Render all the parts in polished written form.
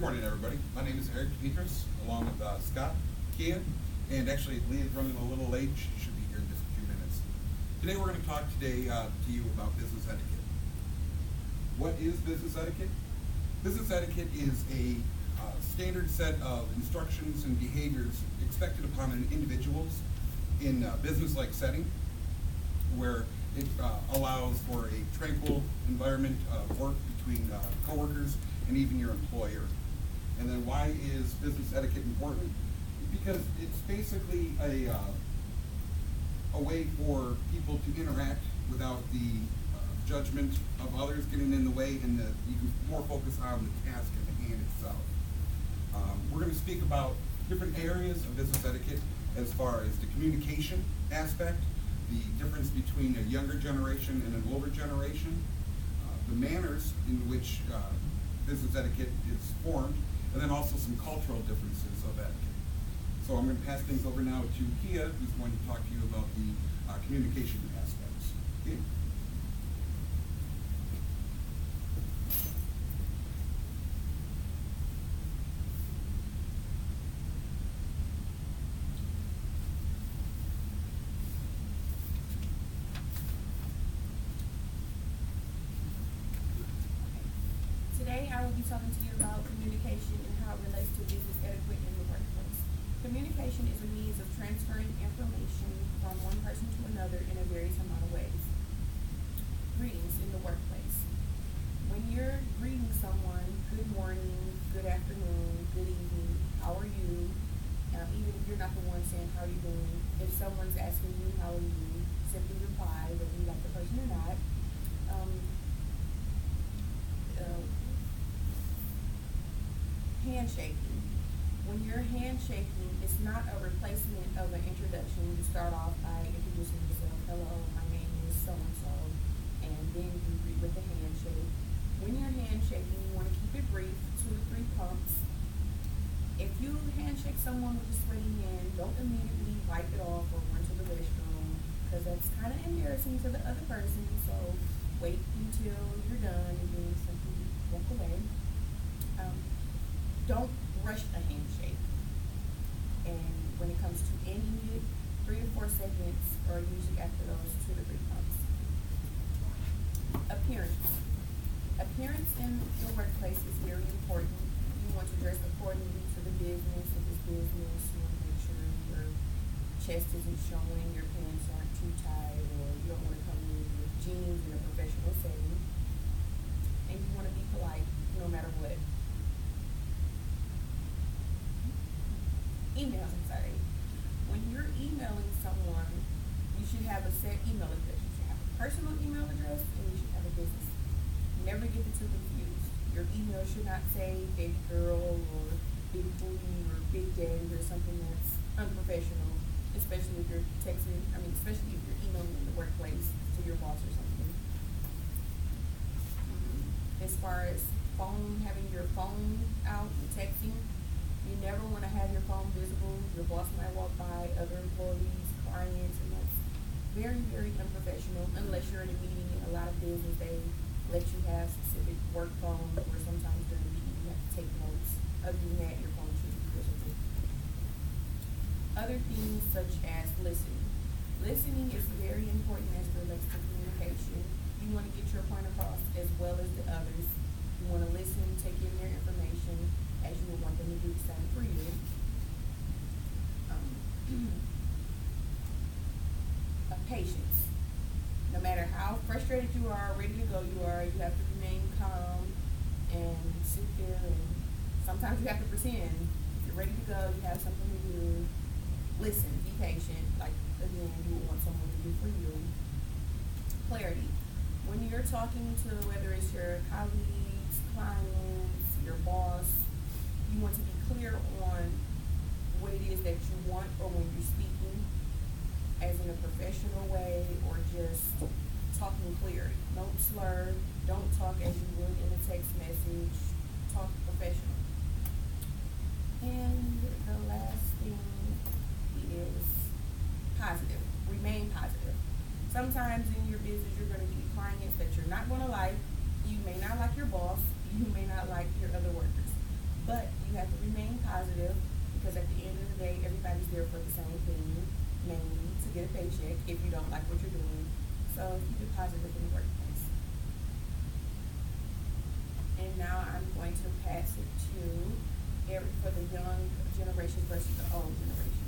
morning, everybody. My name is Eric Petras, along with Scott, Kia, and actually Leah's running a little late. She should be here in just a few minutes. Today we're going to talk to you about business etiquette. What is business etiquette? Business etiquette is a standard set of instructions and behaviors expected upon an individuals in a business-like setting, where it allows for a tranquil environment of work between coworkers and even your employer. And then why is business etiquette important? Because it's basically a way for people to interact without the judgment of others getting in the way, and you can more focus on the task at the hand itself. We're going to speak about different areas of business etiquette as far as the communication aspect, the difference between a younger generation and an older generation, the manners in which business etiquette is formed, and then also some cultural differences of etiquette. So I'm going to pass things over now to Kia, who's going to talk to you about the communication aspects. Kia? Today I will be talking to you about communication and how it relates to business etiquette in the workplace. Communication is a means of transferring information from one person to another in a various amount of ways. Greetings in the workplace. When you're greeting someone, good morning, good afternoon, good evening, how are you? Even if you're not the one saying how are you doing, if someone's asking you how are you, simply reply whether you like the person or not. Handshaking. When you're handshaking, it's not a replacement of an introduction. You start off by introducing yourself. Hello, my name is so-and-so, and then you greet with the handshake. When you're handshaking, you want to keep it brief, 2 to 3 pumps. If you handshake someone with a sweaty hand, don't immediately wipe it off or run to the restroom, because that's kind of embarrassing to the other person. So wait until you're done and then simply walk away. Don't rush a handshake. And when it comes to ending it, 3 to 4 seconds are usually after those 2 to 3 pumps. Appearance. Appearance in the workplace is very important. You want to dress accordingly to the business. If it's business, you want to make sure your chest isn't showing, your pants aren't too tight, or you don't want to come in with jeans in a professional setting. And you want to be polite no matter what. Emails, I'm sorry. When you're emailing someone, you should have a set email address. You should have a personal email address and you should have a business. Never get the two confused. Your email should not say baby girl or big booty or big daddy or something that's unprofessional, especially if you're especially if you're emailing in the workplace to your boss or something. As far as having your phone out and texting, you never want to have your phone visible. Your boss might walk by, other employees, clients, and that's very, very unprofessional unless you're in a meeting. In a lot of business, they let you have specific work phones, or sometimes during the meeting you have to take notes. Other than that, your phone should be visible. Other things such as listening. Listening is very important as it relates to communication. You want to get your point across as well as the others. You want to listen, take in their information, as you would want them to do the same for you. Patience. No matter how frustrated you are, ready to go you are, you have to remain calm and sit there, and sometimes you have to pretend. If you're ready to go, you have something to do. Listen, be patient, like again you would want someone to do for you. Clarity. When you're talking to, whether it's your colleagues, clients, your boss, you want to be clear on what it is that you want, or when you're speaking, as in a professional way, or just talking clear. Don't slur, don't talk as you would in a text message, talk professional. And the last thing is positive. Remain positive. Sometimes in your business you're going to get clients that you're not going to like. You may not like your boss. You may not like your other workers. But you have to remain positive because at the end of the day, everybody's there for the same thing, mainly to get a paycheck if you don't like what you're doing. So keep it positive in the workplace. And now I'm going to pass it to Eric for the young generation versus the old generation.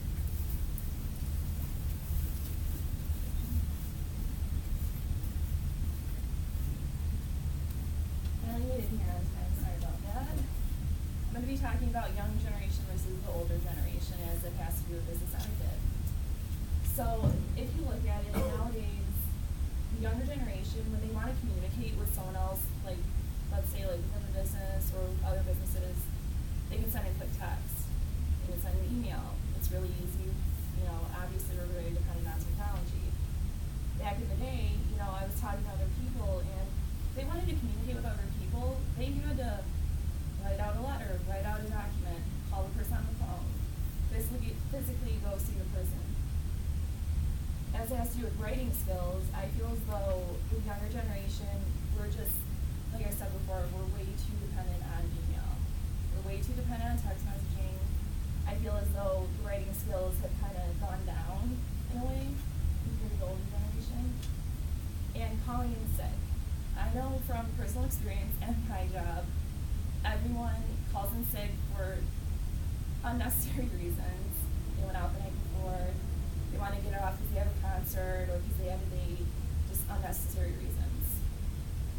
I muted here, I'm sorry about that. I'm going to be talking about young generation versus the older generation as it has to do with business etiquette. So if you look at it nowadays, the younger generation, when they want to communicate with someone else, like let's say like within the business or other businesses, they can send a quick text. They can send an email. It's really easy. You know, obviously we're very dependent on technology. Back in the day, you know, I was talking to other people and they wanted to communicate with other people, they had to write out a letter, write out a document, call the person on the phone, physically go see the person. As it has to do with writing skills, I feel as though the younger generation, we're just, like I said before, we're way too dependent on email. We're way too dependent on text messaging. I feel as though the writing skills have kind of gone down in a way compared to the older generation. And calling in sick. I know from personal experience and my job, everyone calls in sick for unnecessary reasons. They went out the night before, they want to get it off because they have a concert or because they have a date, just unnecessary reasons.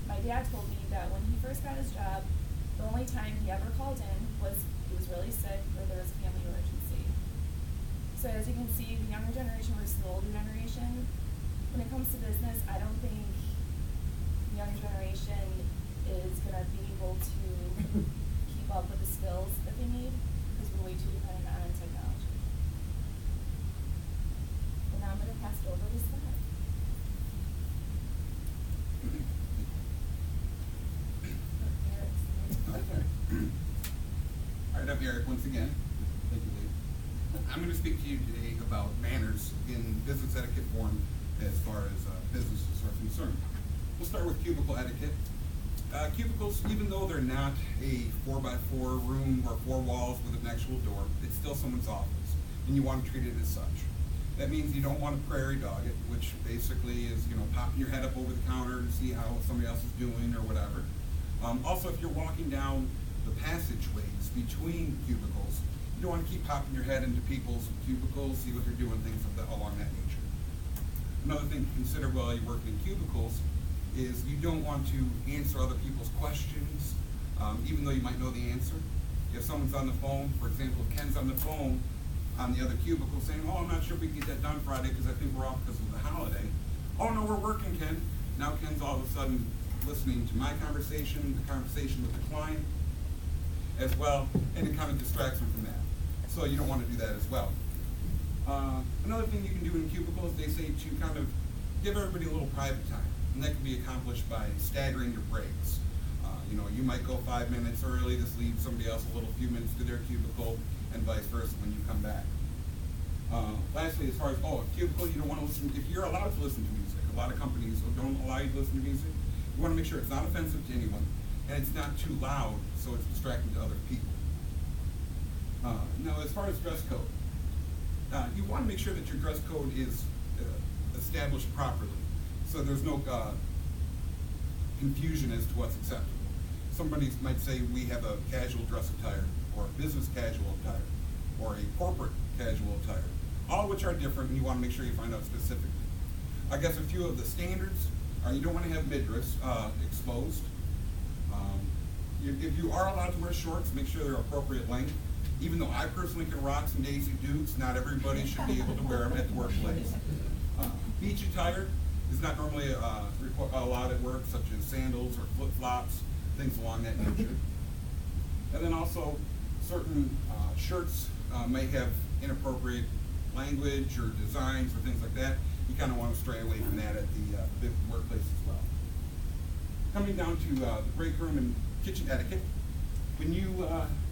My dad told me that when he first got his job, the only time he ever called in was he was really sick or there was a family emergency. So as you can see, the younger generation versus the older generation, when it comes to business, I don't think the younger generation is going to be able to keep up with the skills that they need because we're way too dependent on technology. And now I'm going to pass it over to Scott. All right, I'm Eric once again. Thank you, Lee. I'm going to speak to you today about manners in business etiquette form as far as businesses are concerned. We'll start with cubicle etiquette. Cubicles, even though they're not a 4x4 room or 4 walls with an actual door, it's still someone's office, and you want to treat it as such. That means you don't want to prairie dog it, which basically is, you know, popping your head up over the counter to see how somebody else is doing or whatever. Also, if you're walking down the passageways between cubicles, you don't want to keep popping your head into people's cubicles, see what they're doing, things of that, along that nature. Another thing to consider while you're working in cubicles is you don't want to answer other people's questions, even though you might know the answer. If someone's on the phone, for example, if Ken's on the phone on the other cubicle saying, oh, I'm not sure if we can get that done Friday because I think we're off because of the holiday. Oh, no, we're working, Ken. Now Ken's all of a sudden listening to my conversation, the conversation with the client as well, and it kind of distracts him from that. So you don't want to do that as well. Another thing you can do in cubicles, they say to kind of give everybody a little private time, and that can be accomplished by staggering your breaks. You know, you might go 5 minutes early, this leaves somebody else a few minutes to their cubicle, and vice versa when you come back. Lastly, as far as, cubicle, you don't want to listen, if you're allowed to listen to music, a lot of companies don't allow you to listen to music, you want to make sure it's not offensive to anyone, and it's not too loud, so it's distracting to other people. Now, as far as dress code, you want to make sure that your dress code is established properly, so there's no confusion as to what's acceptable. Somebody might say we have a casual dress attire, or a business casual attire, or a corporate casual attire, all of which are different, and you want to make sure you find out specifically. I guess a few of the standards are you don't want to have midriffs exposed. If you are allowed to wear shorts, make sure they're appropriate length. Even though I personally can rock some Daisy Dukes, not everybody should be able to wear them at the workplace. Beach attire is not normally allowed at work, such as sandals or flip-flops, things along that nature. And then also, certain shirts may have inappropriate language or designs or things like that. You kind of want to stray away from that at the workplace as well. Coming down to the break room and kitchen etiquette. When you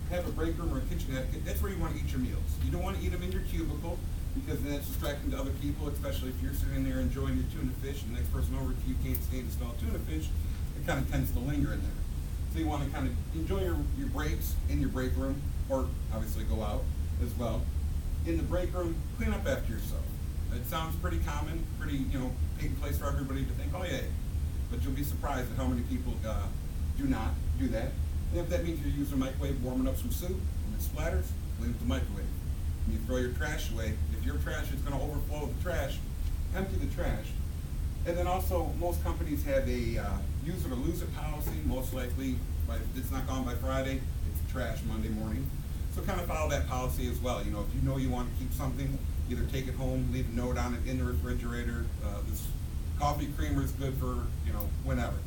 have a break room or a kitchen etiquette, that's where you want to eat your meals. You don't want to eat them in your cubicle because then it's distracting to other people, especially if you're sitting there enjoying your tuna fish and the next person over to you can't stand to smell tuna fish. It kind of tends to linger in there. So you want to kind of enjoy your breaks in your break room, or obviously go out as well. In the break room, clean up after yourself. It sounds pretty common, pretty, big place for everybody to think, oh yeah, but you'll be surprised at how many people do not do that. And if that means you're using a microwave, warming up some soup, and it splatters, clean up the microwave. When you throw your trash away, if your trash is going to overflow with trash, empty the trash. And then also, most companies have a use it or lose it policy. Most likely, if it's not gone by Friday, it's trash Monday morning. So kind of follow that policy as well. If you want to keep something, either take it home, leave a note on it in the refrigerator. This coffee creamer is good for, whenever.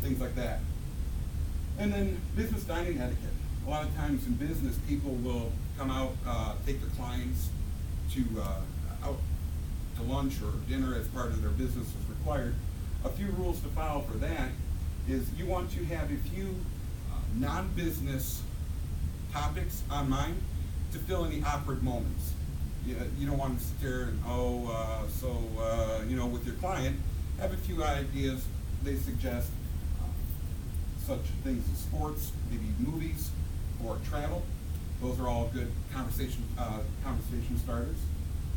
Things like that. And then business dining etiquette. A lot of times in business, people will come out, take their clients to out to lunch or dinner as part of their business is required. A few rules to follow for that is you want to have a few non-business topics on mind to fill any awkward moments. You don't want to sit there and, with your client, have a few ideas they suggest, such things as sports, maybe movies, or travel. Those are all good conversation starters.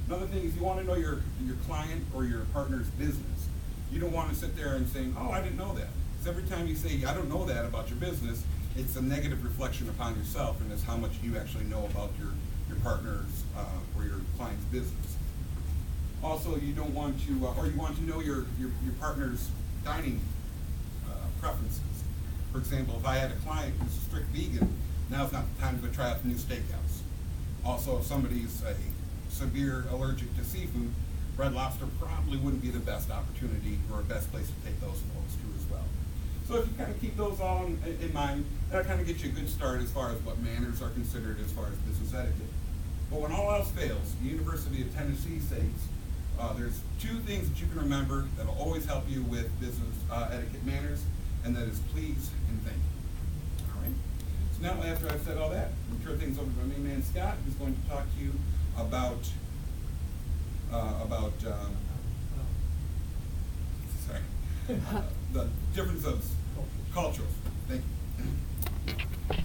Another thing is you want to know your client or your partner's business. You don't want to sit there and say, oh, I didn't know that. Because every time you say, I don't know that about your business, it's a negative reflection upon yourself, and it's how much you actually know about your partner's or your client's business. Also, you don't want to, or you want to know your partner's dining preferences. For example, if I had a client who's a strict vegan, now's not the time to go try out the new steakhouse. Also, if somebody's a severe allergic to seafood, Red Lobster probably wouldn't be the best opportunity or best place to take those folks to as well. So if you kind of keep those all in mind, that'll kind of get you a good start as far as what manners are considered as far as business etiquette. But when all else fails, the University of Tennessee states there's two things that you can remember that'll always help you with business etiquette manners, and that is please and thank you. All right. So now, after I've said all that, I'm turn things over to my main man Scott, who's going to talk to you about the difference of cultures. Thank you.